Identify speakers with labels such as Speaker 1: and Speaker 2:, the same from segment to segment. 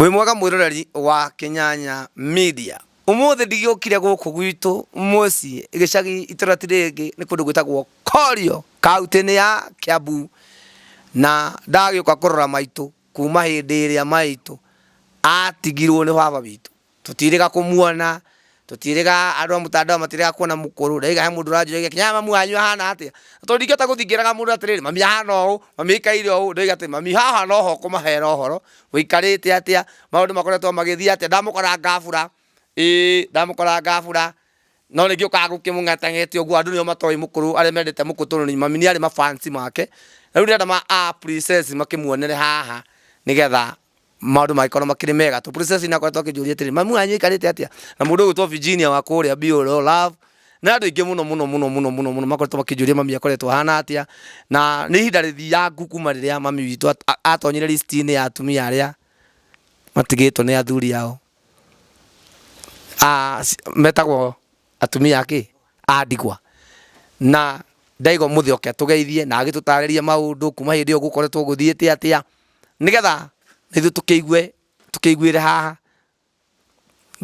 Speaker 1: Wĩ mwega mwĩroreri wa Kenyanya Media. Umuthi ndigiukire guku gwitu muci gicagi iturati ringi ni kundu gwitagwo Korio kaunti-ini ya Kiambu, na ndagiuka kurora maitu kuma hindi iria maitu atigirwo ni baba witu. Tutiriga kumuona, tutiriga andu a mutandao matiriga kuona mukuru. Ndaiga he mundu uranjuragia Kinya mamu wanyu ahana atia. Tondingihota guthingiraga mundu atiriri mami ahana uu, mami ikaire uu. Ndaiga ati mami haha noho kumahera uhoro wikarite atia, maundu makoretwo magithia atia. Ndamukora ngabura, ndamukora ngabura, no ningiuka gukimung'etang'ete uguo. Andu nio matoi mukuru aria mendete mukuru ni mami, ni ari mafansi make. Riu ndirenda ma princess makimuonere haha nigetha maundu magikorwo makiri mega. Tu princess nakoretwo akijuria atiri mamu wanyu ikarite atia, na mundu gwitwo Virginia wa kuria Bioro Love, na andu ingi muno makoretwo makijuria mami akoretwo hana atia. Na ni ihinda rithiangu kuma riria mami witu atonyire list-ini ya atumia aria matigitwo ni athuri ao. Metagwo atumia aki andigwa, na ndaigo muthi oke tugeithie na agitutariria maundu kuma hindi iyo gukoretwo guthiite atia, nigetha nithu tukiiguire haha.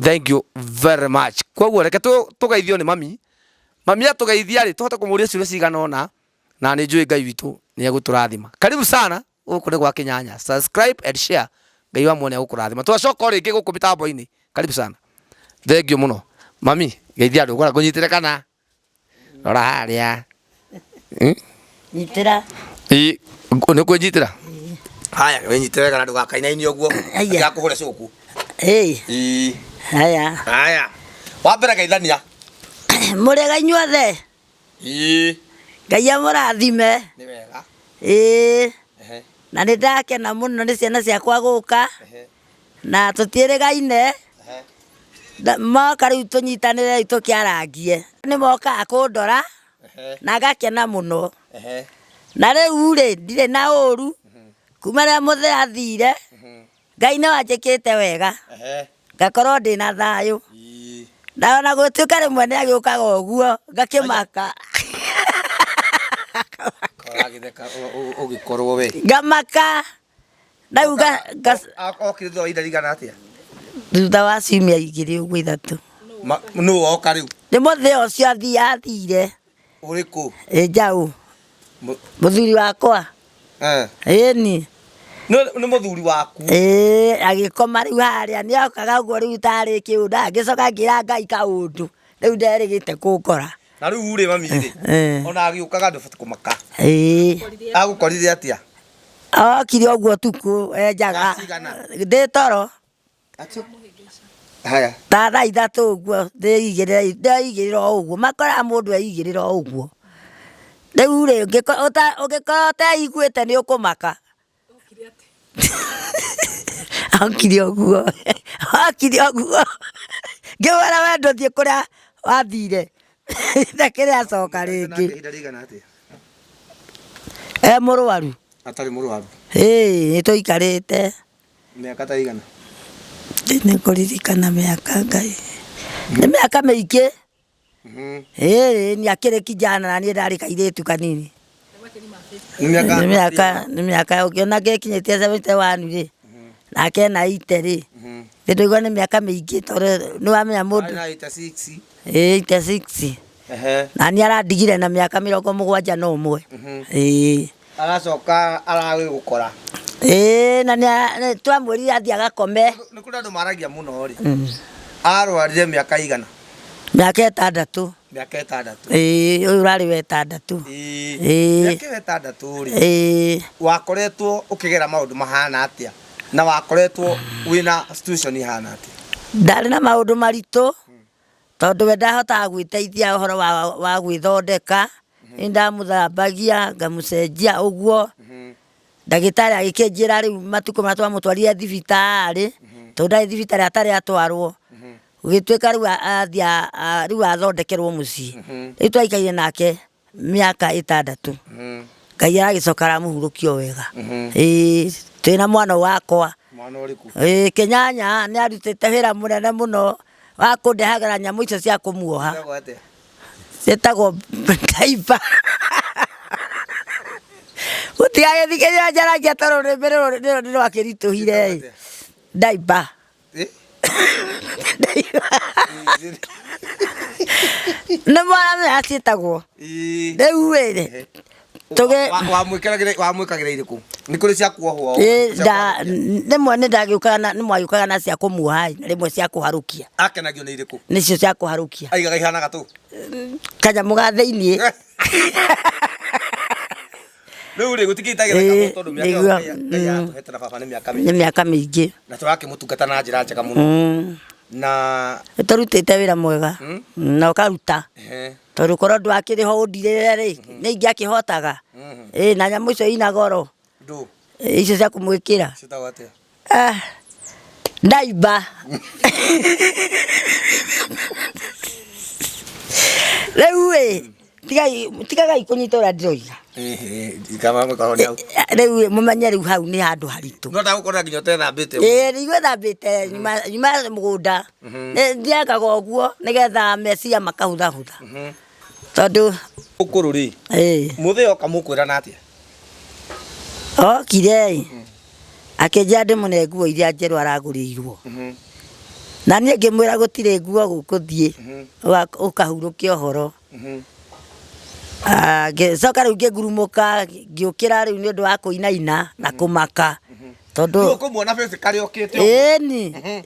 Speaker 1: Thank you very much. Koguo reke tugeithio ni mami. Mami atugeithia ri tuhote kumuria ciuria cigana ona, na ni njui Ngai witu ni eguturathima. Karibu sana guku ni gwa Kenyanya. Subscribe and share. Ngai wa muone egukurathima. Twacoka ringi guku mitambo-ini. Karibu sana. Thank you muno. Mami, geithia andu gora kunyitire kana. Rora haria.
Speaker 2: Nyitira.
Speaker 1: Ni kunjitira. Haya, wenyitire kana ndugakainaini uguo. Ngakuhure cuku. Haya. Wambere geithania.
Speaker 2: Murega inyuothe. Ngai amurathime.
Speaker 1: Ni wega.
Speaker 2: Na nindakena muno ni ciana ciakwa guka. Na tutirigaine. Moka riu tunyitanire tukiarangie. Ni moka akundora. Na ngakena muno. Na riu ri ndire na uru. Kuma riria muthe athire. Ngai ni wanjikite wega. Ngakorwo ndina thayu. Na ona gutuika rimwe ni agiukaga uguo ngakimaka.
Speaker 1: Koragitheka ugikorwo we.
Speaker 2: Ngamaka. Riu
Speaker 1: okire thutha wa ihinda rigana atia?
Speaker 2: Thutha wa ciumia 2 uguo 3.
Speaker 1: Nu oka riu?
Speaker 2: Ni muthe ucio athire.
Speaker 1: Uriku?
Speaker 2: Njau. Muthuri wakwa. Ni
Speaker 1: muthuri waku?
Speaker 2: Agikoma riu haria ni okaga uguo riu tari kiunda ngicoka ngira Ngai kaundu riu nderigite kungora.
Speaker 1: Na riu ri mami ri ona agiukaga ndubati kumaka. Agukorire atia?
Speaker 2: Okire uguo tuku enjaga ndi toro.
Speaker 1: Haya.
Speaker 2: Ta thaa 3 uguo ndeigirira uguo makora mundu eigirira uguo. Riu ri ungikora utaiguite ni ukumaka. Okire uguo. Ngewara wendo thie kuria wathire. Ndakire acoka ringi. Murwaru.
Speaker 1: Atari murwaru?
Speaker 2: Ni tuikarite.
Speaker 1: Miaka ta igana?
Speaker 2: Ni kuririkana miaka Ngai. Ni miaka miingi. Ni akire kijana na ni ndari kairitu kanini. Ni miaka ukiona gekinyitie 71 ri. Nake na 80 ri. Ndigwa ni miaka miingi tore ni wamenya mundu.
Speaker 1: 86.
Speaker 2: 86. Na ni arandigire na miaka 71.
Speaker 1: Aracoka aragigukora.
Speaker 2: Na ni twamwirire athie agakome.
Speaker 1: Ni kuri andu maragia muno ri. Arwarire miaka igana?
Speaker 2: Miaka 6.
Speaker 1: Miaka 6.
Speaker 2: Uyu rari we 6.
Speaker 1: Miaka 6 ri. Wakoretwo ukigera maundu mahana atia? Na wakoretwo wina situation ihana atia?
Speaker 2: Ndari na maundu maritu. Tondu we ndahotaga gwiteithia uhoro wa gwithondeka. Indamuthambagia ngamucenjia uguo. Ndagitari agikinjira riu matuko matwa mutwarire thibitari. Tondu ndari thibitari atari atwarwo. Ugituika riu athia riu athondekerwo mucii. Riu twaikaire nake miaka 6. Ngai aragicoka aramuhurukio wega. Twina mwana wakwa.
Speaker 1: Mwana uriku?
Speaker 2: Kenyanya ni arutite wira munene muno wa kundehagara nyamu icio cia kumuoha. Cietagwo Taifa. Utiage thikirira njaragia toro ni mbere ni rwakirituhire. Ndaiba. Nĩ mwana mwe aciĩtagwo. Rĩu wĩrĩ.
Speaker 1: Wamwĩkagĩra irĩkũ? Nĩ kũrĩ cia kuohwo?
Speaker 2: Rĩmwe nĩ mwagĩũkaga na cia kũmuoha na rĩmwe cia kũharũkia.
Speaker 1: Akenagio nĩ irĩkũ?
Speaker 2: Nĩcio cia kũharũkia.
Speaker 1: Aigaga ihana gatũ?
Speaker 2: Kanyamũ ga thĩiniĩ.
Speaker 1: Rĩu rĩ gũtikĩitagĩra kamũ tondũ mĩaka ĩyo tũhete na baba nĩ mĩaka mĩingĩ.
Speaker 2: Nĩ mĩaka mĩingĩ.
Speaker 1: Na tũrakĩmũtungata na njĩra njega mũno. Na
Speaker 2: tũrutĩte wĩra mwega na ũkaruta. Tondũ korwo ndwakĩrĩho ũndirĩre rĩ nĩ ingĩakĩhotaga. Na nyamũ icio ina goro. Icio cia kũmwĩkĩra.
Speaker 1: Ciĩtagwo atĩa?
Speaker 2: Ndaiba. Rĩu ĩ tigagai kũnyita ũrĩa ndĩroiga. Rĩu mũmenye rĩu hau nĩ handũ haritũ.
Speaker 1: No ndagũkorera nginya ũtethambĩte.
Speaker 2: Nĩguo thambĩte nyuma mũgũnda. Ndiakaga ũguo nĩgetha meciria makahũthahũtha. Tondũ
Speaker 1: ũkũrũ rĩ mũthee oka mũkwĩra na atĩa?
Speaker 2: Okire akĩnjĩra ndĩmũne nguo iria njerũ aragũrĩirwo. Na niĩ ngĩmwĩra gũtirĩ nguo gũkũthiĩ ũkahurũkia ũhoro. Ngĩcoka rĩu ngĩgurumũka ngĩũkĩra rĩu nĩ ũndũ wa kũinaina na kũmaka. Tondũ
Speaker 1: ũkũmuona face karĩ okĩte.
Speaker 2: Ĩni.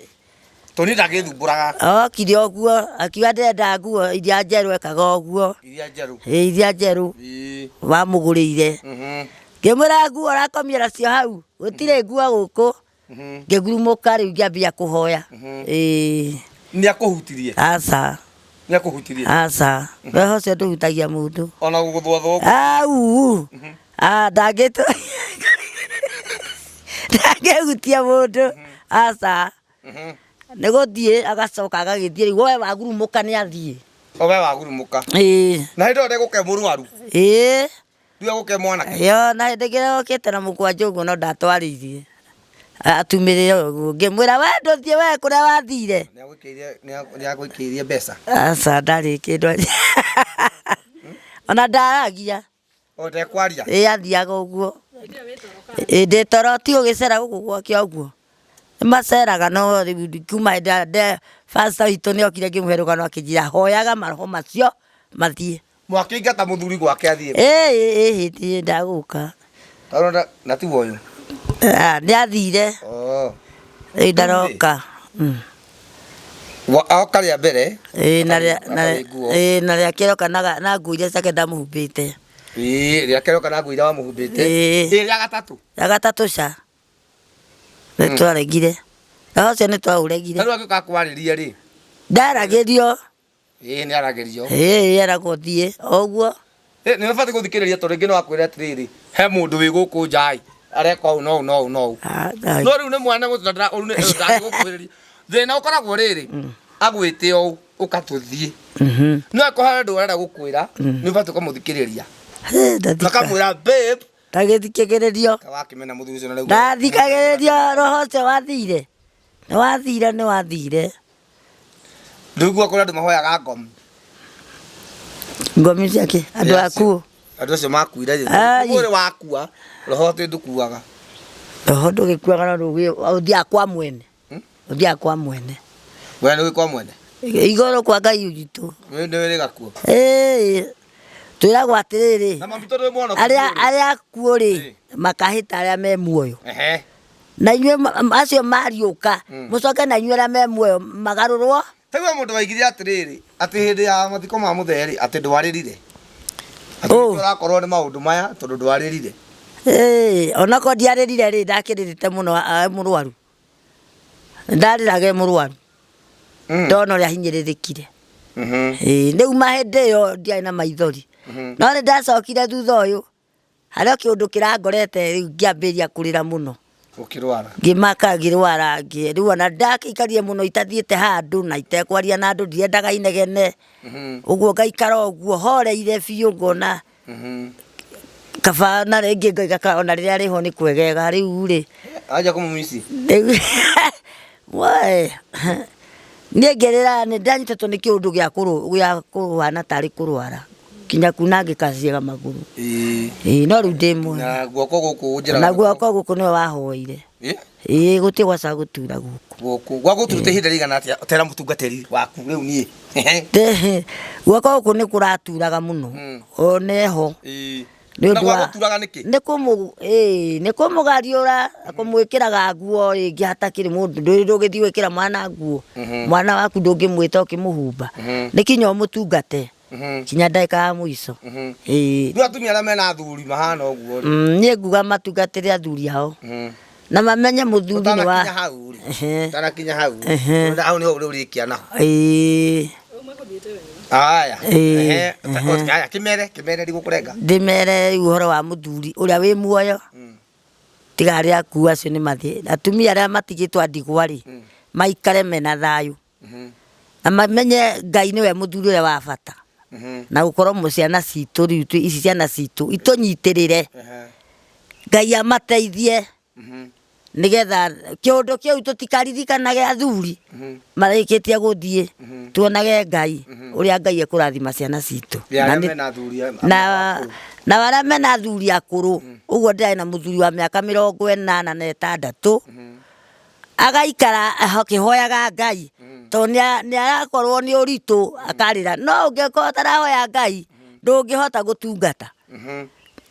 Speaker 1: Toni ndagĩthumbũraga.
Speaker 2: Okire ũguo akiuga ndenda nguo iria njerũ ekaga ũguo.
Speaker 1: Iria njerũ.
Speaker 2: Iria njerũ. Wamũgũrĩire. Ngĩmwĩra nguo ũrakomia nacio hau gũtirĩ nguo gũkũ. Ngĩgurumũka rĩu ngĩambia kũhoya.
Speaker 1: Nĩakũhutirie?
Speaker 2: Aca.
Speaker 1: Nĩakũhutirie?
Speaker 2: Aca. Roho ũcio ndũhutagia mũndũ.
Speaker 1: Ona gũgũthwathwo?
Speaker 2: Ndangĩhutia mũndũ. Aca. Nĩ gũthiĩ agacoka agagĩthiĩ rĩu we wagurumũka nĩ athiĩ.
Speaker 1: We wagurumũka? Na hĩndĩ ĩyo ndegũke mũrwaru? Rĩu egũke mwanake?
Speaker 2: Na hĩndĩ ĩngĩ okĩte na mũkwanjũ ũguo no ndatwarĩirie. Atumĩrĩre ũguo ngĩmwĩra we ndũthiĩ we kũrĩa wathire.
Speaker 1: Nĩagũikĩirie mbeca?
Speaker 2: Aca ndarĩ kĩndũ. Ona ndaragia.
Speaker 1: Ndekwaria?
Speaker 2: Athiaga ũguo. Ndĩ toro ti ũgĩcera gũkũ gwake ũguo. Nĩmaceraga no rĩu kuma hĩndĩ pastor witũ nĩokire ngĩmũhe rũgano akĩnjĩra hoyaga maroho macio mathiĩ.
Speaker 1: Mwakĩingata mũthuri gwake athiĩ?
Speaker 2: Hĩndĩ ndagũka.
Speaker 1: Na ti woyũ?
Speaker 2: Nĩathire. Rĩu ndaroka.
Speaker 1: Oka rĩa mbere?
Speaker 2: Na rĩa kĩroka na nguo iria ciake ndamũhumbĩte.
Speaker 1: Rĩa kĩroka na nguo iria wamũhumbĩte? Rĩa gatatũ? Rĩa
Speaker 2: gatatũ ca. Nĩtwaregire. Roho ũcio nĩtwaũregire.
Speaker 1: Rĩu agĩũka kwarĩria rĩ?
Speaker 2: Ndaragĩrio.
Speaker 1: Nĩaragĩrio?
Speaker 2: Eragwo thiĩ ũguo.
Speaker 1: Nĩũbatiĩ gũthikĩrĩria tondũ rĩngĩ no akwĩre atĩrĩrĩ he mũndũ wĩ gũkũ nja areka ũũ no rĩu nĩ mwana ndagũkuhĩrĩria thĩna ũkoragwo rĩrĩ agwĩte ũũ ũkatũthiĩ no ekũhara ndũ arenda gũkwĩra nĩũbatiĩ ũkamũthikĩrĩria nakamwĩra babe
Speaker 2: ndagĩthikagĩrĩrio ndathikagĩrĩrio roho ũcio wathire nĩwathire
Speaker 1: rĩu guo kũrĩ andũ mahoyaga
Speaker 2: ngomi ciake andũ akuo
Speaker 1: andũ acio makuire mũrĩ wakua roho tĩ ndũkuaga
Speaker 2: roho ndũgĩkuaga no ũthiaga kwa mwene
Speaker 1: we nĩ kwa mwene
Speaker 2: igũrũ kwa Ngai witũ
Speaker 1: nĩ wĩrĩ gakuo
Speaker 2: twĩragwo atĩrĩrĩ arĩa akuo rĩ makahĩta arĩa me muoyo na inyuĩ acio mariũka mũcoke na inyuĩ arĩa me muoyo magarũrwo.
Speaker 1: Tegwa mũndũ waigire atĩrĩrĩ atĩ hĩndĩ ya mathiko ma mũtheri atĩ ndwarĩrire atĩ ũrakorwo nĩ maũndũ maya tondũ ndwarĩrire.
Speaker 2: Onako ndiarĩrire rĩ ndakĩrĩrĩte mũno mũrwaru ndarĩraga mũrwaru ndona ũrĩa hinyĩrĩrĩkire. Rĩu mahĩndĩ ĩyo ndiarĩ na maithori no nĩ ndacokire thutha ũyũ harĩ kĩũndũ kĩrangorete rĩu ngĩambĩrĩria kũrĩra mũno ngĩmaka ngĩrwara rĩu ona ndakĩikarie mũno itathiĩte handũ na itekwaria na andũ ndiendaga inegene ũguo ngaikara ũguo horeire biũ ngona kaba na rĩngĩ ngaikara ona rĩrĩa rĩho nĩ kwegega rĩu rĩ
Speaker 1: anja kũmũmici
Speaker 2: niĩ ngĩrĩra nĩ ndanyitetwo nĩ kĩũndũ gĩa kũrũana tarĩ kũrwara kinya kuna ngĩkaciaga magũrũ no rĩu ndĩ muoyo na guoko gũkũ nĩwe wahoire guti gwaca gutura guku
Speaker 1: gwa guturute hinda rigana atia tera mutungateri waku riu nie
Speaker 2: gwakwa guku ni kuraturaga muno oneho
Speaker 1: na gwa guturaga niki
Speaker 2: ni kumugariura kumwikiraga nguo ringi hatakiri mundu ndugithii gwikira mwana nguo mwana waku ndungimwita ukimuhumba ni kinya umutungate kinya ndaika ya mwico
Speaker 1: ndu atumia aria mena athuri mahana uguo
Speaker 2: ni nguga matungatire athuri hao na mamenye muthuri ni wa
Speaker 1: tana kinya hau hau ni ho rikia naho aya aya kimere rigukurenga
Speaker 2: ndimere uhoro wa muthuri uria wi muoyo tigari akua cio ni mathie atumia aria matigitwa ndigwa ri maikare mena thayu na mamenye Ngai niwe muthuri uria wa bata na gukorwo muciana citu riu ici ciana citu itunyitirire Ngai amateithie nigetha kiundu kiu tutikaridikanage athuri marikitie guthie tuonage Ngai uria Ngai ekurathima ciana citu na waria mena athuri akuru uguo ndai na muthuri wa miaka 86 agaikara akihoyaga Ngai to ni arakorwo ni uritu akarira no ungeko tarahoya Ngai ndungihota gutungata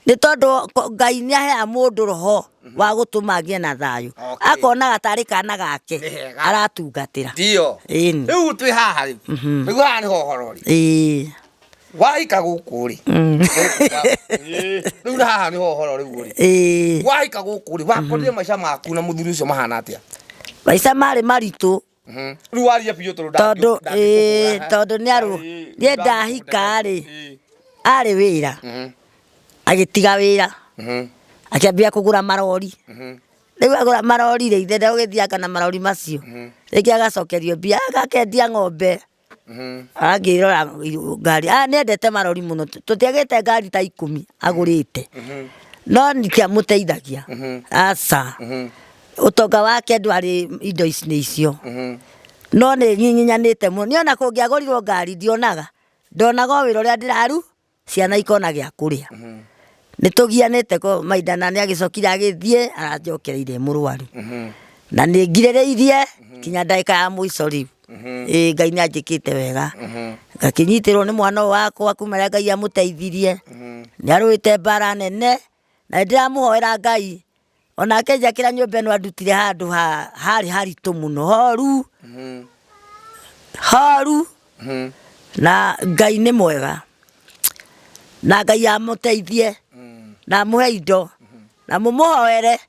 Speaker 2: ni tondu Ngai ni ahea mundu roho wa gutuma agie na thayu akona gatari kana gake aratungatira
Speaker 1: ndio riu twi haha riu riu haha ni hohoro ri waika guku ri riu haha ni hohoro riu ri waika guku ri wakorire maica maku na muthuri ucio mahana atia
Speaker 2: maica mari maritu
Speaker 1: riu waria biu
Speaker 2: tondu ni aru ni ndahika ri ari wira agitiga wira akiambia kugura marori riu agura marori ri ithe ndugithianga na marori macio ringi agacokerio mbia agakendia ng'ombe agirora ngari nendete marori muno tutiagite ngari ta 10 agurite no nikiamuteithagia aca utonga wake ndwari indo icio no ni nyinyanite muno niona kungiagurirwo ngari ndionaga ndonaga wira uria ndiraru ciana ikona gya kuria nitugianite ko maidana ni agicokire agithie aranjokereire murwaru na ni ngiririirie kinya ndaika ya mwico riu Ngai ni anjikite wega ngakinyitirwo ni mwana wakwa kumara Ngai amuteithirie ni aruite bara nene na ndiramuhoera Ngai onake njakira nyumba ino andutire handu hari haritu muno horu na Ngai ni mwega na Ngai amuteithie na muhe indo na mumuhoere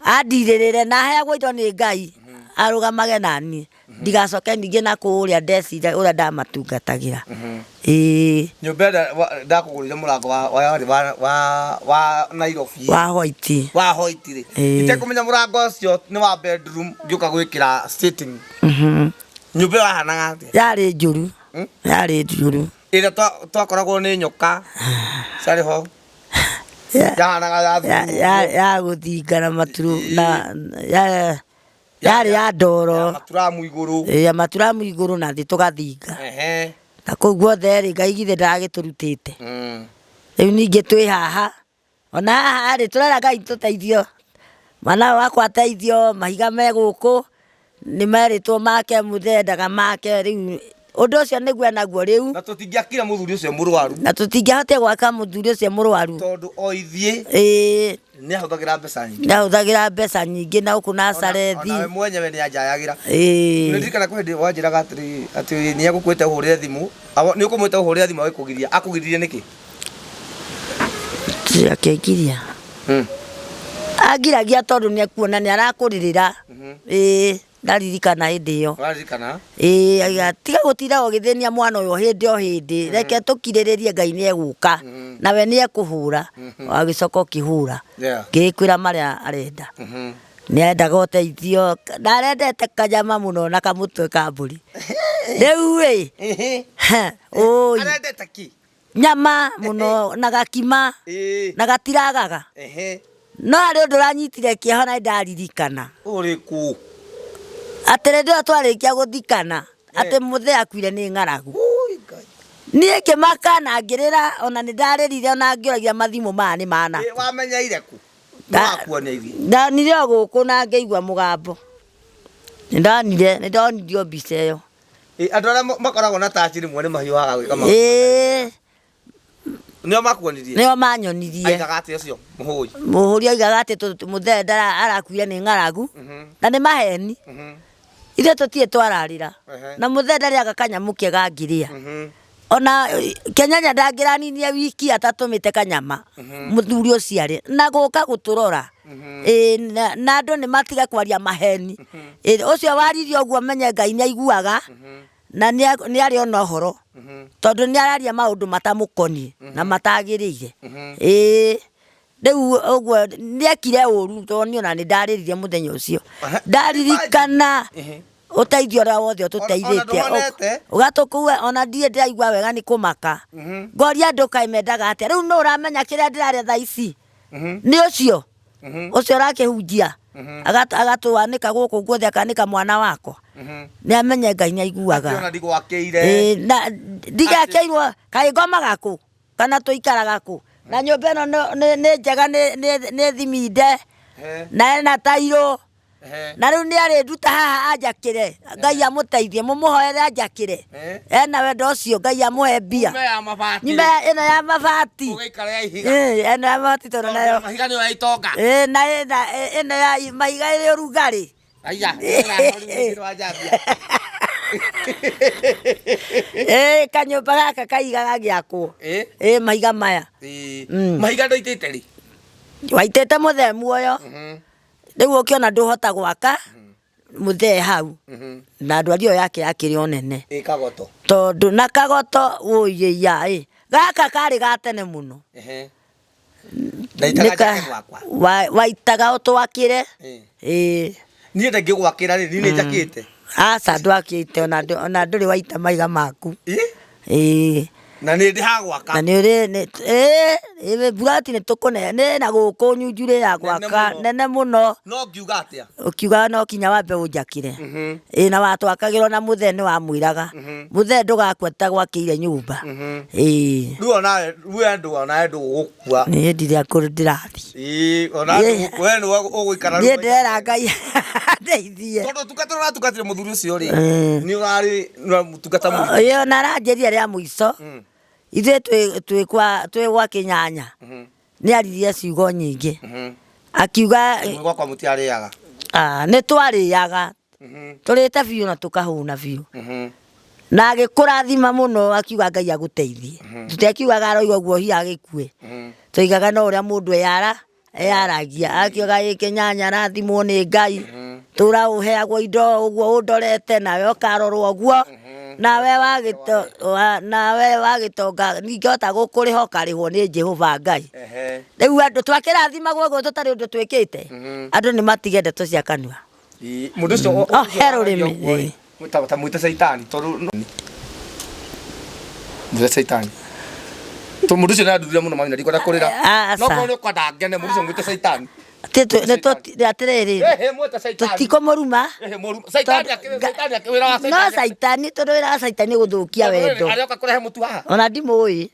Speaker 2: andiririre na heagwo indo ni Ngai arugamage nani ndigacoke ningi na kuria ndecira uria ndamatungatagira
Speaker 1: nyumba ndakugurire murango wa Nairobi
Speaker 2: wa white
Speaker 1: ri itekumenya murango ucio ni wa bedroom ngiuka gwikira sitting nyumba yahanaga atia
Speaker 2: yari njuru
Speaker 1: ira twakoragwo ni nyoka cari ho
Speaker 2: ya guthingana maturu na yari ya ndoro maturamu iguru na thi tugathinga na kuu guothe ri Ngai githe ndagiturutite riu ningi twi haha ona haha ri turera Ngai tuteithio mwana wakwa ateithio mahiga me guku ni meritwo make muthendaga make riu undu ucio niguo naguo riu
Speaker 1: na tutingiakira muthuri ucio murwaru
Speaker 2: na tutingiahota gwaka muthuri ucio murwaru
Speaker 1: tondu oithie ni ahuthagira mbeca nyingi na uku na carethi nawe mwenyewe ni anjayagira ndirikana kwende wanjiraga ati ni agukwete uhurire thimu ni ukumwita uhurire thimu akugiririe niki
Speaker 2: akigiria agiragia tondu ni akuona ni arakuririra ndaririkana hindi iyo tiga gutira ugithenia mwana uyu hindi o hindi reke tukiriririe Ngai ni eguka nawe ni ekuhura agicoka ukihura ngikwira maria arenda ni endaga uteithio ndarendete kanyama muno na kamutwe ka mburi riu
Speaker 1: arendete ki
Speaker 2: nyama muno na gakima na gatiragaga no ari undu ranyitire kieho na ndaririkana
Speaker 1: uriku
Speaker 2: atere ndio twarikia guthikana ati muthe akuire ni ng'aragu nie kimaka na ngirira ona ni ndaririre ona ngiragia mathimu mani mana
Speaker 1: wamenyeire ku Ndakuonia ithi.
Speaker 2: Ndanire guku na ngeigua mugambo. Nindonirio mbica iyo.
Speaker 1: Andå arä a makoragwo na taci rä mwe nä mahiåhaga gwä ka nä o makuonirie
Speaker 2: nä o manyonirie
Speaker 1: aigaga atä å cio må hå i
Speaker 2: må hå ri aigaga atä må thee arakuire nä ng'aragu na nä maheni ithe tå tiä twararä ra na må thee ndarä aga kanyamå kega ngä rä a ona Kenyanya ndangä raninie wiki atatå mä te kanyama må thuri å ciarä na gå ka gå tå rora na andå nä matiga kwaria maheni å cio waririe å guo menye Ngai nä aiguaga na nä arä ona å horo tondå nä araria maå ndå matamå konie na matagä rä ire rä u å guo nä ekire å ru tondå nä ona nä ndarä ririe må thenya å cio ndaririkana uteithio ra wothe ututeithite ugatukua ona ndie ndiraigua wega ni kumaka ngoria andu kai mendaga atia riu no uramenya kiria ndiraria thaa ici ni ucio ucio rakihunjia agatuanika guku guothe akanika mwana wakwa ni amenye Ngai ni aiguaga
Speaker 1: ona ndigwakiire
Speaker 2: na ndigakeirwo kai ngomaga ku kana tuikaraga ku na nyumba ino ni njega ni thiminde na ena tairo na riu ni ari nduta haha anjakire Ngai amuteithie mumuhoere anjakire ena wendo ucio Ngai amuhe mbia nyumba ino ya mabati eno ya mabati tondu nayo
Speaker 1: mahiga niyo ya itonga
Speaker 2: na ino ya mahiga iri urugari
Speaker 1: aya
Speaker 2: kanyumba gaka kaigaga giakwo mahiga maya
Speaker 1: mahiga ndoitite ri
Speaker 2: waitete muthemu uyo riu ukiona nduhota gwaka muthee hau na ndwari o yake yakiri onene
Speaker 1: kagoto
Speaker 2: tondu na kagoto uye ya gaka kari gatene muno waitaga utwakire
Speaker 1: niĩ ndangĩgwakĩra rĩ nĩ njakĩte
Speaker 2: aca ndwakĩte ona ndũrĩ waita maiga maku
Speaker 1: na nĩ ndĩ ha gwaka
Speaker 2: na nĩ ũrĩ burati nĩ tũkũnene na gũkũ nyunjurĩ ya gwaka nene mũno
Speaker 1: no ngiuga atĩa
Speaker 2: ũkiuga no kinya wambe ũnjakĩre na watwakagĩrwo na mũthee nĩ wamwĩraga mũthee ndũgakua tagwakĩire nyũmba
Speaker 1: rĩu onawe onawe ndũgũkua
Speaker 2: nĩ ndire akũrĩ ndĩrathiĩ
Speaker 1: ona we nĩ ũgũikara
Speaker 2: niĩ ndĩrera Ngai ndeithie
Speaker 1: tondũ tungata ũratungatĩre mũthuri ũcio rĩ nĩ ũrarĩ mũtungata mũritũ
Speaker 2: ĩyo na aranjĩria rĩa mũico ithuĩ twĩ gwa Kĩnyanya nĩ aririe ciugo nyingĩ akiuga
Speaker 1: gwakwa mũtiarĩaga
Speaker 2: nĩ twarĩaga tũrĩte biũ na tũkahũna biũ na agĩkũrathima mũno akiuga Ngai agũteithie tũtekiugaga aroiga ũguo hihi agĩkue tũigaga no ũrĩa mũndũ eyaragia akiuga Kĩnyanya rathimwo nĩ Ngai tũra ũheagwo indo ũguo ũndorete nawe ũkarorwo ũguo nawe wagĩtonga ningĩhota gũkũrĩha ũkarĩhwo nĩ Jehova Ngai rĩu andũ twakĩrathimagwo ũguo tũtarĩ ũndũ twĩkĩte andũ nĩ matige ndeto cia kanua
Speaker 1: mũndũ ũcio
Speaker 2: he rũrĩmĩ
Speaker 1: ta mwĩte Saitani tondũ mwĩte Saitani mũndũ ũcio nĩ anduthire mũno mami na ndikwenda kũrĩra no korwo nĩ ũkwenda ngene mũndũ ũcio mwĩte Saitani
Speaker 2: atirĩrĩ tũtikũmũruma no Saitani tondũ wĩra wa Saitani gũthũkia wendo ona ndimũĩ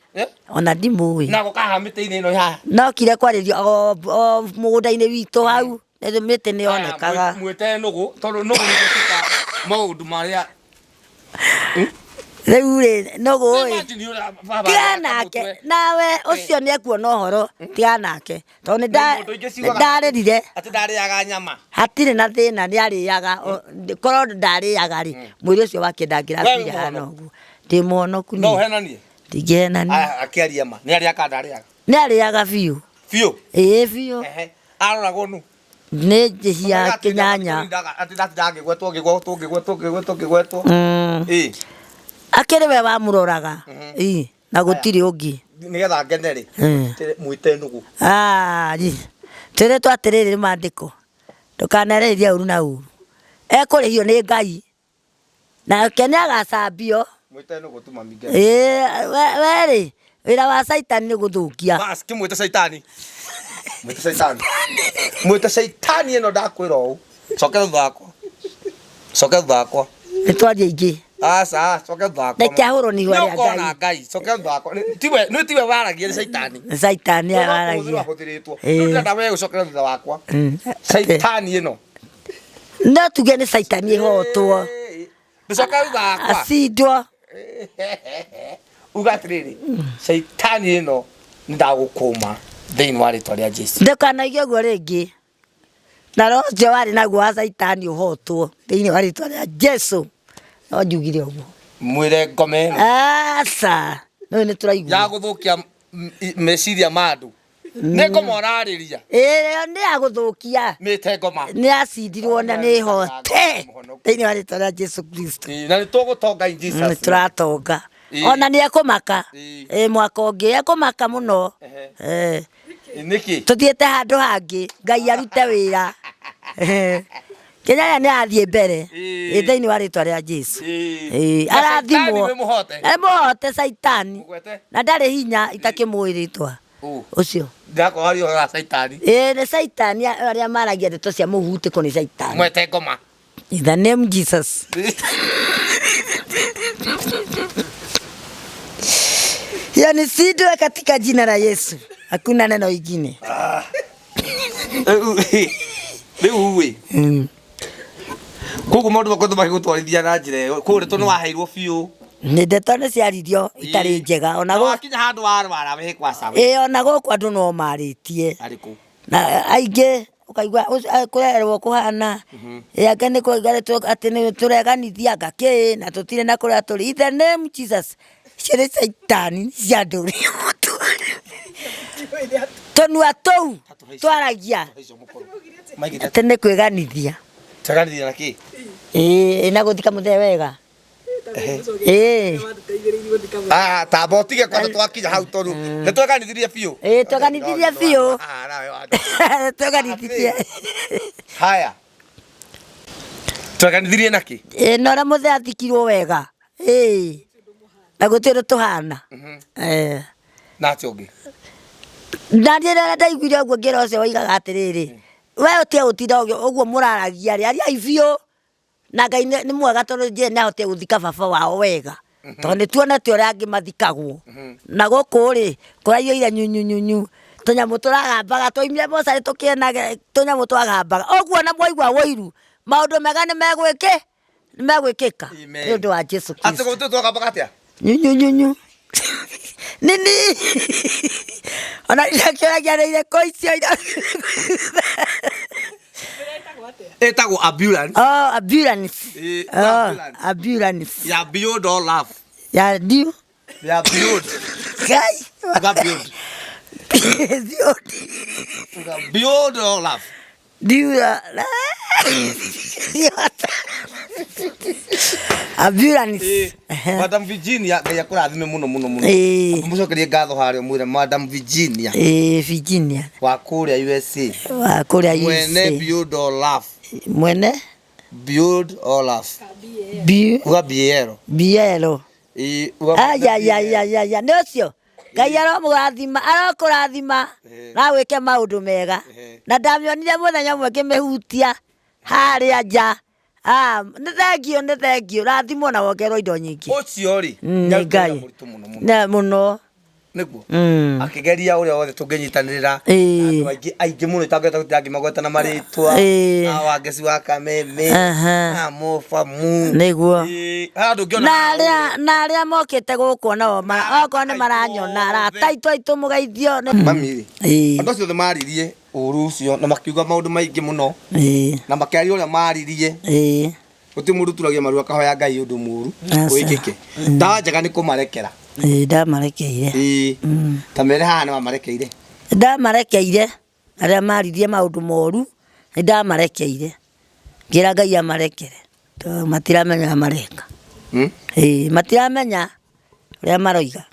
Speaker 2: nokire kwarĩrio o mũgũnda-inĩ witũ hau mĩtĩ nĩ yonekaga
Speaker 1: mwĩte nũgũ tondũ nũgũ nĩgũtuĩka maũndũ marĩa
Speaker 2: rĩu rĩ nũgũ tiga nake nawe ũcio nĩ ekuona ũhoro tiga nake tondũ nĩndarĩrire
Speaker 1: atĩ ndarĩaga nyama
Speaker 2: hatirĩ na thĩna nĩ arĩaga korwo ndarĩaga rĩ mwĩrĩ ũcio wake ndangĩrakuire hana ũguo ndĩ mũhonoku
Speaker 1: no henanie
Speaker 2: ndingĩhenania
Speaker 1: akĩaria ma nĩ arĩaga ndarĩaga
Speaker 2: nĩ arĩaga biũ biũ
Speaker 1: aroragwo nũ
Speaker 2: nĩ njĩhia Kĩnyanya
Speaker 1: atĩ ndangĩgwetwo
Speaker 2: akĩrĩ we wamũroraga na gũtirĩ ũngĩ
Speaker 1: nĩgetha ngene rĩ mwĩte nũgũ
Speaker 2: twĩrĩ twatĩrĩrĩ maandĩko ndũkanerĩrie ũru na ũru ekũrĩhio nĩ Ngai nake nĩ agacambio
Speaker 1: mwĩte nũgũ tu mami
Speaker 2: werĩ wĩra wa Saitani nĩ gũthũkia
Speaker 1: kĩmwĩte Saitani mwĩte Saitani ĩno ndakwĩra ũũ coke thutha wakwa nĩ
Speaker 2: twaria ingĩ
Speaker 1: asa coke thako
Speaker 2: Nĩkĩ ahũrwo nĩ ihũa rĩa Ngai.
Speaker 1: na Ngai coke thako tiwe waragia ni Saitani
Speaker 2: Saitani aragia.
Speaker 1: nda we ucokera thutha wakwa Saitani ino
Speaker 2: No tuge nĩ Saitani ĩhotwo.
Speaker 1: Ndũcoka thutha wakwa
Speaker 2: Acindwo.
Speaker 1: ugatiriri Saitani ino ndagũkũma thĩinĩ wa rĩtwa rĩa Jesu.
Speaker 2: Ndũkanaige ũguo rĩngĩ. Na roho ũcio warĩ naguo wa Saitani ũhotwo thĩinĩ wa rĩtwa rĩa Jesu. No njugire ũguo.
Speaker 1: Mwĩre ngome ĩno
Speaker 2: Aca. No nĩ tũraigua.
Speaker 1: ya gũthũkia meciria ma andũ nĩ ngoma ũrarĩria.
Speaker 2: Nĩ ya gũthũkia.
Speaker 1: Mĩte ngoma
Speaker 2: Nĩ acindirwo na nĩ hote thĩinĩ wa rĩtwa rĩa Jesu Kristo.
Speaker 1: na nĩ tũgũtonga Jesus.
Speaker 2: Nĩ tũratonga. Ona nĩ ekũmaka. Mwaka ũngĩ ekũmaka mũno.
Speaker 1: Nĩkĩ
Speaker 2: Tuthiĩte handũ hangĩ Ngai arute wĩra. Kenya nĩ athiĩ mbere thĩinĩ wa rĩtwa rĩa Jesu. Arathimwo. Mũhote Saitani na ndarĩ hinya itakĩmũĩ rĩtwa ũcio.
Speaker 1: ndakohario ra Saitani.
Speaker 2: Nĩ Saitani arĩa maragia ndeto cia mũhutĩko nĩ Saitani.
Speaker 1: Mwete ngoma
Speaker 2: In the name Jesus. Yani sidwe katika jina la Yesu. Hakuna neno ingine.
Speaker 1: Rĩu we koguo maũndũ makotho magĩgũtwarithia na njĩra ĩyo kũrĩ tondũ waheirwo biũ.
Speaker 2: Nĩ ndeto nĩ ciaririo itarĩ njega ona gũkũ.
Speaker 1: Wakinya handũ warwara we kwa sawe.
Speaker 2: Ona gũkũ andũ no marĩtie.
Speaker 1: Arĩkũ
Speaker 2: Na aingĩ ukaigua kũrerwo kũhana. Yake nĩ kũigaretwo atĩ nĩ tũreganithia ngakĩ na tũtirĩ na kũrĩa tũrĩ. In the name Jesus. Cire Saitani cia ndũrĩ. Tonua tou twaragia. Atĩ nĩ kwĩganithia.
Speaker 1: Taganithia na kĩ?
Speaker 2: Na gũthika mũthee wega.
Speaker 1: Tamba ũtige kwenda twakinya hau tondũ nĩ tweganithirie biũ.
Speaker 2: Tweganithirie biũ. Tweganithirie.
Speaker 1: Haya. Tweganithirie na kĩ?
Speaker 2: Na ũrĩa mũthee athikirwo wega. Na gũtirĩ tũhana.
Speaker 1: Na atĩ ũngĩ.
Speaker 2: Na rĩrĩa ndaiguire ũguo ngĩra ũcio oigaga atĩrĩrĩ, we ũtige gũtinda ũguo mũraragia rĩ, aria biũ. Na Ngai nĩ mwega tondũ nje nĩ ahote gũthika baba wao wega. Tondũ nĩ tuonete ũrĩa angĩ mathikagwo. Na gũkũ rĩ, kũraiywo ire nyunyu. Tũnyamũ tũragambaga twoimire mocarĩ tũkĩenage tũnyamũ twagambaga. Ũguo na mwaigua wũiru. Maũndũ mega nĩ megwĩkĩka. Nĩ ũndũ wa Jesu Kristo.
Speaker 1: Atĩ gũtũ twagambaga atĩa?
Speaker 2: Nyunyu. Nini. Ona ndakĩragia nĩ irĩkũ icio.
Speaker 1: Etagwo ambulance.
Speaker 2: Ambulance. Ambulance.
Speaker 1: Ya beyond all love.
Speaker 2: Ya dio.
Speaker 1: Ya beyond.
Speaker 2: Kai.
Speaker 1: Uga beyond. Beyond all love.
Speaker 2: Dio. Ambulance.
Speaker 1: Madam Virginia Ngai akũrathime mũno. Mũcokerie ngatho harĩa mwĩre Madam Virginia.
Speaker 2: Virginia.
Speaker 1: Wa kũrĩa USA.
Speaker 2: Wa kũrĩa USA.
Speaker 1: Mwene beyond all love.
Speaker 2: Mwene
Speaker 1: beyond all love. Uga biero.
Speaker 2: Biero. Ya nĩ ũcio. Ngai arokũrathima na wĩke maũndũ mega. Na ndamĩonire mũthenya ũmwe ngĩmĩhutia harĩa nja. Nĩ thengio rathimwo na wongerwo indo nyingĩ.
Speaker 1: Ũcio rĩ
Speaker 2: nĩ Ngai mũno
Speaker 1: nĩguo akĩgeria ũrĩa wothe tũngĩnyitanĩrĩra andũ aingĩ mũno itangĩhota gũtirangi magwetana marĩtwa na Wangeci wa Kameme na Mũbamu
Speaker 2: nĩguo
Speaker 1: handũ ngĩona
Speaker 2: na arĩa mokĩte gũkũ nao okorwo nĩ maranyona arata aitũ mũgeithio
Speaker 1: mami andũ acio othe maririe ũru ũcio na makiuga maũndũ maingĩ mũno na makĩaria ũrĩa maririe gũtirĩ mũndũ turagia maru akahoya Ngai ũndũ mũru wĩkĩke ndawa njega nĩ kũmarekera.
Speaker 2: Ndamarekeire.
Speaker 1: Ta mere haha nĩ wamarekeire.
Speaker 2: Ndamarekeire arĩa maririe maũndũ moru ndamarekeire. Ngira Ngai amarekere. To matiramenya mareka. Matiramenya ũrĩa maroiga.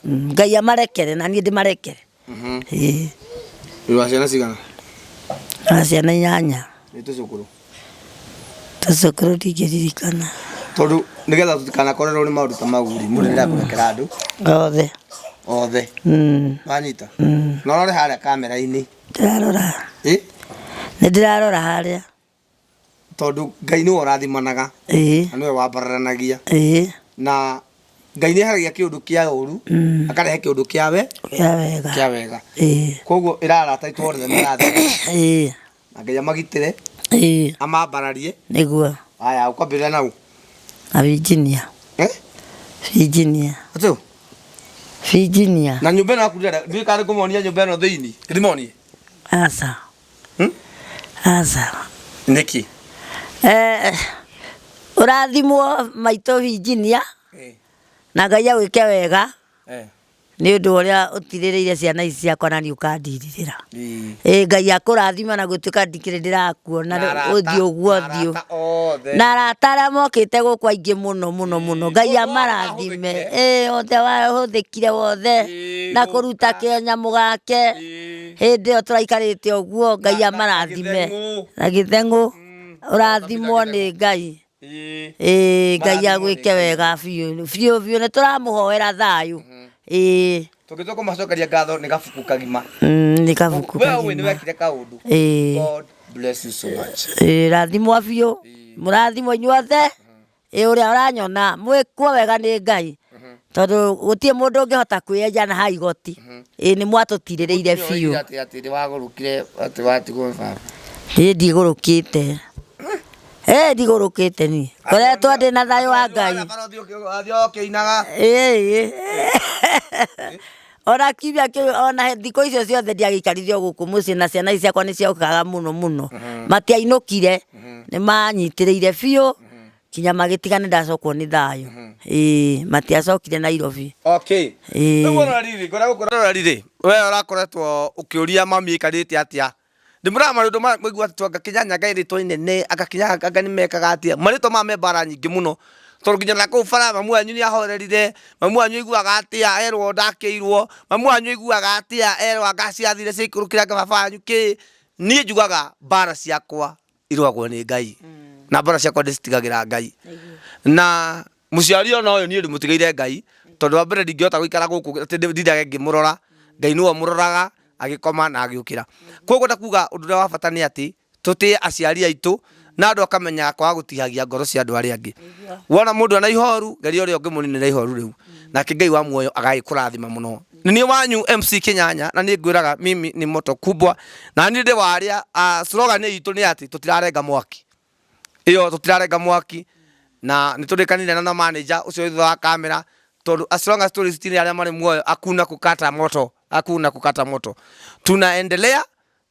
Speaker 2: Ngai amarekere na niĩ ndĩmarekere.
Speaker 1: Ciana cigana?
Speaker 2: Ciana 8.
Speaker 1: Nĩ tũcukuru.
Speaker 2: Tũcukuru ndingĩririkana.
Speaker 1: Tondũ nĩgetha tũtikanakorerwo nĩ maũndũ ta mau rĩ mũndũ nĩarakũrekera andũ othe wanyita no rore harĩa kamera-inĩ
Speaker 2: ndĩrarora nĩ ndĩrarora harĩa
Speaker 1: tondu Ngai niwe ũrathimanaga na niwe wambaranagia na Ngai nĩ eheragia kĩũndũ kĩa ũru akarehe kĩũndũ kĩa wega koguo ĩrarata itwothe nĩ irathima na Ngai amagitĩre amambararie
Speaker 2: nĩguo
Speaker 1: aya ũkwambĩrĩria naũ
Speaker 2: Virginia
Speaker 1: atũ
Speaker 2: Virginia
Speaker 1: na nyũmba ĩno yaku ndĩrĩ kũmonia nyũmba ĩno thĩinĩ ndĩmonie
Speaker 2: asa
Speaker 1: nĩkĩ
Speaker 2: ũrathimwo maitũ Virginia na Ngai agwĩke wega nĩ ũndũ ũrĩa ũtirĩrĩire ciana ici ciakwa na nĩ ũkandirĩrĩra Ngai akũrathima na gũtuĩka ndikĩrĩ ndĩrakuona ũthiũ ũguo ũthiũ na arata arĩa mokĩte gũkũ aingĩ mũno Ngai amarathime othe wahũthĩkire wothe na kũruta kĩnyamũ gake hĩndĩ ĩyo tũraikarĩte ũguo Ngai amarathime na gĩthengũ ũrathimwo nĩ Ngai Ngai agwĩke wega biũ nĩ tũramũhoera thayũ
Speaker 1: tũngĩtua kũmacokeria ngatho nĩ gabuku kagima
Speaker 2: nĩ gabuku
Speaker 1: kagima wewe nĩ wekire kaũndũ God bless you so much
Speaker 2: rathimwo biũ mũrathimwo inyuothe ũrĩa ũranyona mwĩkwo wega nĩ Ngai tondũ gũtirĩ mũndũ ũngĩhota kwĩyenja na ha igoti nĩ mwatũtirĩrĩire biũ
Speaker 1: atĩ wagũrũkire atĩ watigwo baba
Speaker 2: ndigũrũkĩte ndigũrũkĩte ni koretwo ndĩ na thayũ wa Ngai ona kiumia kĩu ona thikũ icio ciothe ndiagĩikarithio gũkũ mũciĩ na ciana ici ciakwa nĩ ciaukaga mũno matiainũkire nĩ manyitĩrĩire biũ kinya magĩtiga nĩ ndacokwo nĩ thayũ matiacokire Nairobi
Speaker 1: rĩu we ũrakoretwo ũkĩũria mami ĩikarĩte atĩa ndimura maũndũ maigua twanga kinyanya Ngai rĩtwa inene agakinya nĩ mekaga atĩa marĩtwa ma membara nyingĩ mũno tondũ nginya na kũu bara mamu wanyu nĩ ahorerire mamu wanyu aiguaga atĩa erwo ndakĩirwo mamu wanyu aiguaga atĩa erwo ngaciathire ciikũrũkĩra baba wanyu niĩ njugaga mbara ciakwa irwagwo nĩ Ngai na mbara ciakwa ndĩcitigagĩra Ngai na mũciari ona ũyũ niĩ ndĩmũtigĩire Ngai tondũ wa mbere ndingĩhota gũikara gũkũ atĩ ndindage ngĩmũrora Ngai nĩwe mũroraga agĩkoma na agĩũkĩra koguo ndakuga ũndũ ũrĩa wa bata nĩ atĩ tũtĩe aciari aitũ na andũ akamenya kwaga gũtihagia ngoro cia andũ arĩa angĩ wona mũndũ ana ihoru Ngai ũrĩa ũngĩ mũnini na ihoru rĩu nake Ngai wa muoyo agagĩkũrathima mũno nĩ wanyu MC Kinyanya na nĩ ngwĩraga mimi ni moto kubwa na nĩ ndĩ warĩa slogan itũ nĩ atĩ tũtirarenga mwaki tũtirarenga mwaki na nĩ tũrĩkanire na manager ũcio thutha wa kamera tondũ as long as stories tini arĩa marĩ muoyo hakuna kukata moto tunaendelea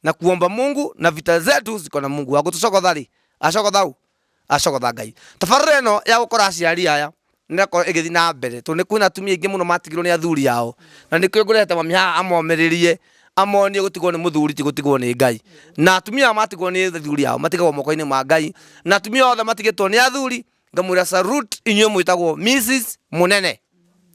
Speaker 1: na kuomba Mungu na vita zetu ziko na Mungu agũtũcogothari acogotha Ngai tabarĩra ĩno ya gũkora aciari aya nĩrakorwo ĩgĩthiĩ na mbere tondũ nĩ kwĩna atumia aingĩ mũno matigirwo nĩ athuri ao na nĩkĩo ngũrehete mami haha amomĩrĩrie amonie gũtigwo nĩ mũthuri ti gũtigwo nĩ Ngai na atumia matigwo nĩ athuri ao matigagwo moko-inĩ ma Ngai na atumia othe matigĩtwo nĩ athuri ngamwĩra salute inyuĩ mwĩtagwo Mrs Munene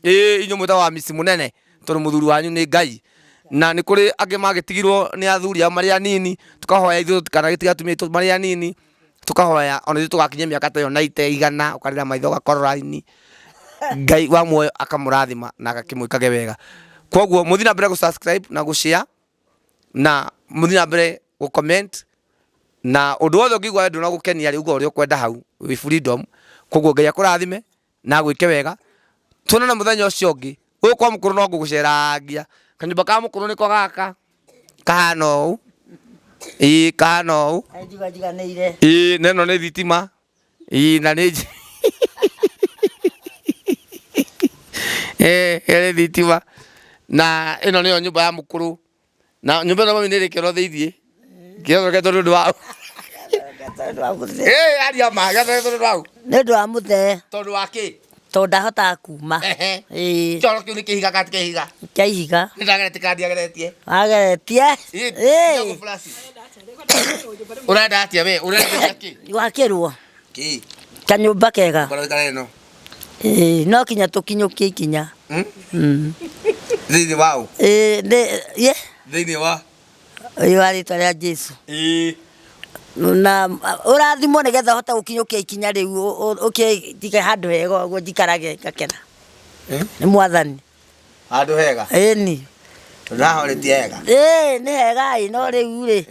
Speaker 1: inyuĩ mwĩtagwo Miss Munene tondũ mũthuri wanyu nĩ Ngai na nĩ kũrĩ angĩ magĩtigirwo nĩ athuri ao marĩ anini tukahoya ithuĩ kana gĩtiga atumia aitũ marĩ anini tukahoya ona ithuĩ tũgakinyia mĩaka ta ĩyo na 100 ũkarĩra maitho ũgakorora-ini Ngai wa muoyo akamũrathima na agakĩmwĩkage wega koguo mũthiĩ na mbere gũ-subscribe na gũ-share na mũthiĩ na mbere gũ-comment na ũndũ wothe ũngĩigua wendo na gũkenia rĩ uga ũrĩa ũkwenda hau wĩ freedom koguo Ngai akũrathime na gwĩke wega tuonane mũthenya ũcio ũngĩ ũyũ kwa mũkũrũ no ngũgũceragia kanyũmba ka mũkũrũ nĩko gaka kahana ũũ kahana ũũ neno nĩ thitima na nĩ nĩ thitima na ĩno nĩyo nyũmba ya mũkũrũ na nyũmba ĩno mami nĩ ĩrĩkĩrwo thĩinĩ kĩgetho nĩ ũndũ wa aria ma getho nĩ ũndũ wa mũthee tondũ wa kĩ
Speaker 2: tondũ ndahotaga kuma
Speaker 1: kĩoro kĩu nĩ kĩhiga kati kĩhiga
Speaker 2: kĩa ihiga
Speaker 1: nĩ ndageretie kandi ageretie
Speaker 2: wageretie
Speaker 1: ũrenda atĩa we ũrenda kĩ
Speaker 2: wakĩrwo
Speaker 1: kĩ
Speaker 2: kanyũmba kega
Speaker 1: ĩno
Speaker 2: no kinya tũkinyũkie ikinya
Speaker 1: thĩinĩ wao thĩinĩ wa
Speaker 2: wa rĩtwa rĩa Jesũ na ũrathimwo nĩgetha ũhote gũkinyũkia ikinya rĩu ũkĩtige handũ hega ũguo njikarage ngakena nĩ mwathani
Speaker 1: handũ hega
Speaker 2: ĩni
Speaker 1: naho rĩti hega
Speaker 2: nĩ hega no rĩu rĩ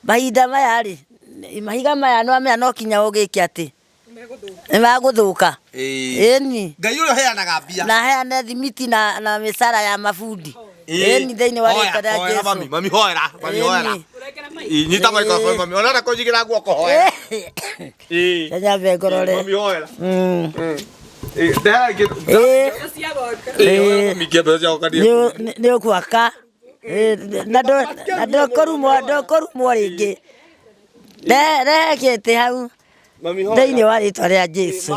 Speaker 2: mahinda maya rĩ mahiga maya no amenya no kinya ũgĩke atĩ nĩmagũthũka ĩni
Speaker 1: Ngai ũrĩa ũheanaga mbia
Speaker 2: na heane thimiti na mĩcara ya mabundi ĩni thĩinĩ wa rĩĩtwa rĩa Jesũ.
Speaker 1: Mami hoera nyita microphone mami ona kũnjigĩra guoko hoera
Speaker 2: nyambe ngorore
Speaker 1: mami hoera
Speaker 2: nĩ ũkwaka na ndũkũrumwo rĩngĩ rekĩte hau thĩinĩ wa rĩĩtwa rĩa Jesũ.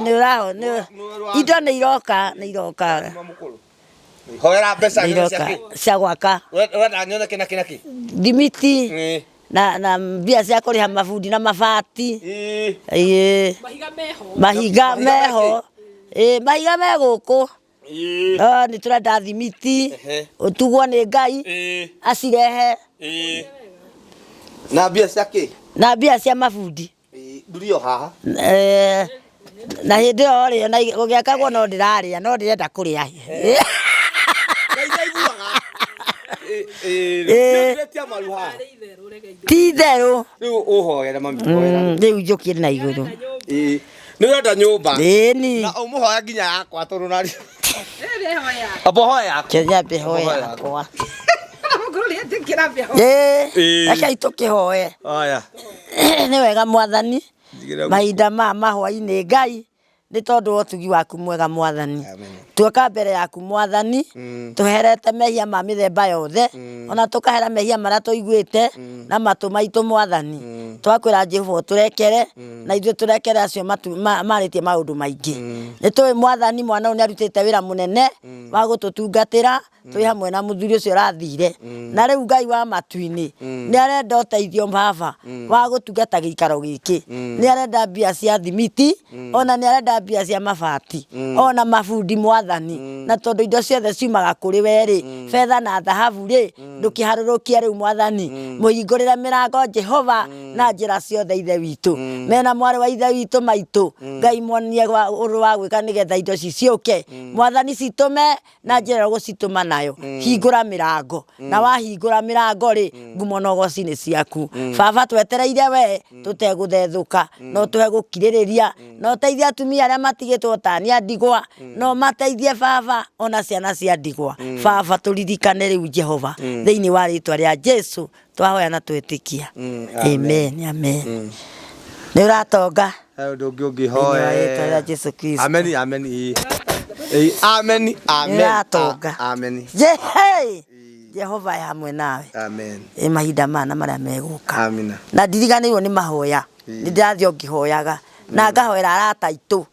Speaker 2: Nĩ ũraho indo nĩ iroka
Speaker 1: hoera mbeca
Speaker 2: cia gwaka thimiti na mbia cia kũrĩha mabundi na mabati mahiga meho mahiga me gũkũ nĩ tũrenda thimiti ũtugwo nĩ Ngai acirehe
Speaker 1: na mbia cia kĩ
Speaker 2: na mbia cia mabundi
Speaker 1: ndurio haha
Speaker 2: na hĩndĩ ĩyo rĩ na gũgĩakagwo no ndĩrarĩa no ndĩrenda kũrĩa ti therũ
Speaker 1: rĩu ũhoere mami hoera
Speaker 2: rĩu njũkire na igũrũ
Speaker 1: nĩ wenda nyũmba
Speaker 2: ĩni
Speaker 1: na ũmũhoya nginya yakwa tondũ na abo hoya
Speaker 2: nyambe hoya yakwa rekei tũkĩhoe nĩ wega Mwathani mahinda ma mahwa-inĩ Ngai nĩ tondũ wa ũtugi waku mwega Mwathani tuoka mbere yaku Mwathani tũherete mehia ma mĩthemba yothe ona tũkahera mehia marĩa tũiguĩte na matũ maitũ Mwathani twakwĩra Jehova tũrekere na ithuĩ tũrekere acio marĩtie maũndũ maingĩ nĩ tũĩ Mwathani mwana ũyũ nĩ arutĩte wĩra mũnene wa gũtũtungatĩra twĩ hamwe na mũthuri ũcio ũrathire na rĩu Ngai wa matu-inĩ nĩ arenda ũteithio Baba wa gũtungata gĩikaro gĩkĩ nĩ arenda mbia cia thimiti ona nĩ arenda mbia cia mabati ona mabundi Mwathani na tondũ indo ciothe ciumaga kũrĩ we rĩ betha na thahabu rĩ ndũkĩharũrũkie rĩu Mwathani mũhingũrĩre mĩrango Jehova na njĩra ciothe ithe witũ mena mwarĩ wa ithe witũ maitũ Ngai muonie ũndũ wa gwĩka nĩgetha indo ciciũke Mwathani citũme na njĩra ũgũcitũma nayo hingũra mĩrango na wahingũra mĩrango rĩ ngumo na ũgoci nĩ ciaku Baba twetereire we tũtegũthethũka no tũhe gũkirĩrĩria no teithia atumia arĩa matigĩtwo ta nĩ a ndigwa no mateithie Baba ona ciana cia ndigwa Baba tũririkane rĩu Jehova thĩinĩ wa rĩĩtwa rĩa Jesũ twahoya na twĩtĩkia amen amen nĩ ũratonga
Speaker 1: ũndũ ũngĩ ũngĩhoe
Speaker 2: rĩĩtwa rĩa Jesũ Kristo
Speaker 1: amen amen amen amen
Speaker 2: Jehova hamwe nawe
Speaker 1: amen
Speaker 2: mahinda mana marĩa megũka
Speaker 1: amina
Speaker 2: na ndiriganĩirwo nĩ mahoya nĩ ndĩrathiĩ ngĩhoyaga na ngahoera arata aitũ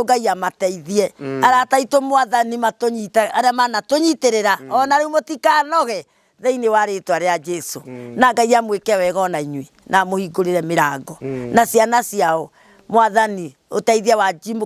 Speaker 2: Ngai amateithie arata aitũ Mwathani matũnyite arĩa manatũnyitĩrĩra ona rĩu mũtikanoge thĩinĩ wa rĩĩtwa rĩa Jesũ na Ngai amwĩke wega ona inyuĩ na mũhingũrĩre mĩrango na ciana ciao Mwathani ũteithie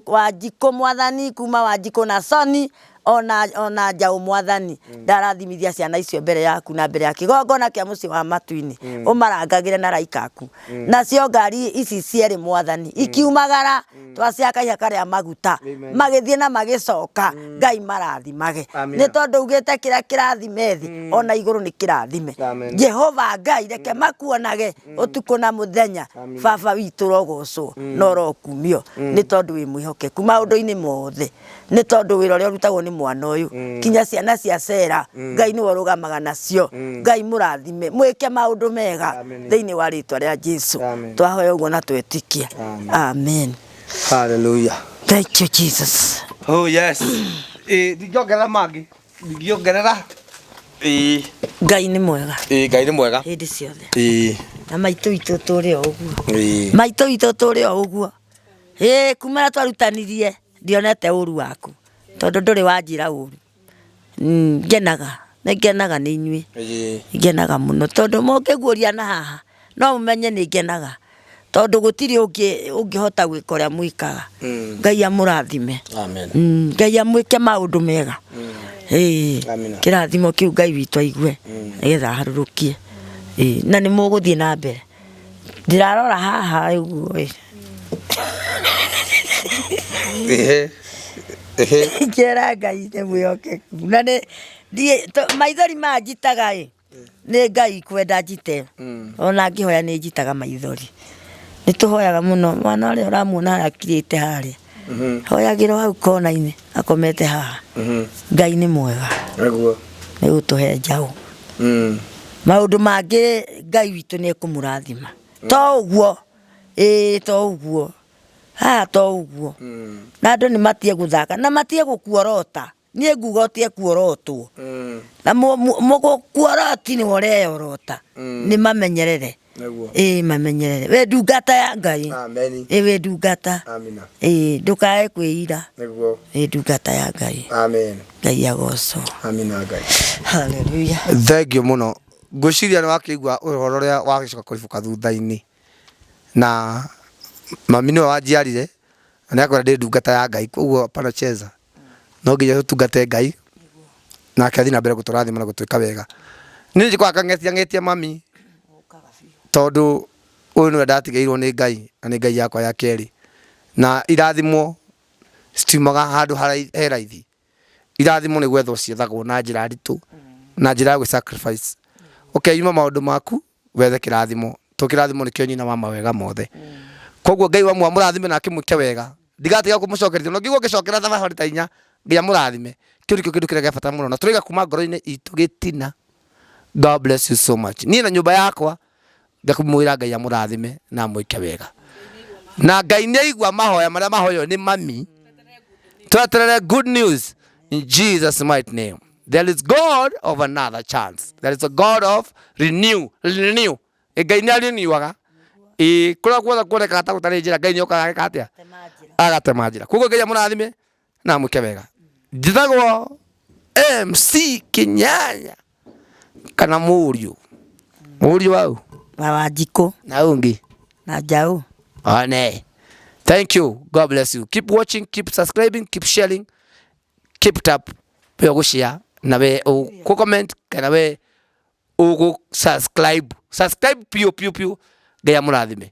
Speaker 2: Wanjikũ Mwathani kuma Wanjikũ na Soni ona njaũ Mwathani ndarathimithia ciana icio mbere yaku na mbere ya kĩgongona kĩa mũciĩ wa matu-inĩ ũmarangagĩre na raikaku nacio ngari ici cierĩ Mwathani ikiumagara twaciaka ihaka rĩa maguta magĩthiĩ na magĩcoka Ngai marathimage nĩ tondũ ugĩte kĩrĩa kĩrathime thĩ ona igũrũ nĩ kĩrathime Jehova Ngai reke makuonage ũtukũ na mũthenya Baba witũ rogocwo na ũrokumio nĩ tondũ wĩ mwĩhokeku maũndũ-inĩ mothe nĩ tondũ wĩra ũrĩa ũrutagwo nĩ mwana ũyũ kinya ciana cia Sera Ngai nĩwe ũrũgamaga nacio Ngai mũrathime mwĩke maũndũ mega thĩinĩ wa rĩĩtwa rĩa Jesũ twahoya ũguo na twĩtĩkia amen
Speaker 1: hallelujah
Speaker 2: thank you Jesus
Speaker 1: oh yes ndingĩongerera mangĩ ndingĩongerera
Speaker 2: Ngai nĩ mwega
Speaker 1: Ngai nĩ mwega
Speaker 2: hĩndĩ ciothe na maitũ witũ tũrĩ o ũguo maitũ witũ tũrĩ o ũguo kumana twarutanirie ndionete ũru waku tondũ ndũrĩ wanjĩra ũru ngenaga nĩ inyuĩ ngenaga mũno tondũ mũngĩguũria na haha no mũmenye nĩ ngenaga tondũ gũtirĩ ũngĩhota gwĩka ũrĩa mwĩkaga Ngai amũrathime Ngai amwĩke maũndũ mega kĩrathimo kĩu Ngai witũ aigue nĩgetha harũrũkie na nĩ mũgũthiĩ na mbere ndĩrarora haha ũguo kera Ngai nĩ mwĩhokeku na maithori manjitaga nĩ Ngai kwenda njite ona ngĩhoya nĩ njitaga maithori nĩ tũhoyaga mũno mwana ũrĩa ũramuona akirĩte harĩa hoyagĩrwo hau kona-inĩ akomete haha Ngai nĩ mwega nĩ gũtũhe njaũ maũndũ mangĩ Ngai witũ nĩ ekũmũrathima to ũguo to ũguo haha to ũguo na andũ nĩ matige gũthaka na matige gũkuorota niĩ nguga ũtige kuorotwo na mũkuoroti nĩ ũreyorota nĩ mamenyerere mamenyerere we ndungata ya Ngai we ndungata ndũkae kwĩira ndungata ya Ngai Ngai agocwo haleluya.
Speaker 1: Thank you mũno ngwĩciria nĩ wakĩigua ũhoro ũrĩa wagĩcoka kũribũka thutha-inĩ na mami nĩwe wanjiarire na nĩakwĩra ndĩ ndungata ya Ngai koguo panacheza no nginya tũtungate Ngai nake athiĩ na mbere gũtũrathima na gũtwĩka wega. Niĩ njikwaga ng'etia mami tondũ ũyũ nĩwe ndatigĩirwo nĩ Ngai na nĩ Ngai yakwa ya kerĩ na irathimo citiumaga handũ he raithi. Irathimo nĩ gwethwo ciethagwo na njĩra nditũ na njĩra ya gwĩ sacrifice ũkeima maũndũ maku wethe kĩrathimo to kĩrathimo nĩkĩo nyina wa mawega mothe. Koguo Ngai wa mũrathime na akĩmwĩke wega ndigatiga kũmũcokerithia no ngĩgwo ngĩcokera thabarĩ ta inya nginya mũrathime kĩu nĩkĩo kĩndũ kĩrĩa gĩa bata mũno na tũraiga kuma ngoro-inĩ itũ gĩtina. God bless you so much. Niĩ na nyũmba yakwa ngakumwĩra Ngai amũrathime na amwĩke wega na Ngai nĩ aigua mahoya marĩa mahoywo nĩ mami. Tweterere good news in Jesus mighty name. There is God of another chance. There is a God of renew. Ngai nĩ ariniuaga kũrĩa guothe kuonekaga ta gũtarĩ njĩra Ngai nĩ okaga ageka atĩa agatema njĩra. Koguo Ngai amũrathime na amwĩke wega. Njĩtagwo MC Kĩnyanya kana mũriũ wau
Speaker 2: wa Wanjikũ
Speaker 1: na ũngĩ
Speaker 2: na njaũ
Speaker 1: one. Thank you. God bless you. Keep watching, keep subscribing, keep sharing, keep tap we gushare na we ku comment kana we ugu subscribe pio Ngai amũrathime.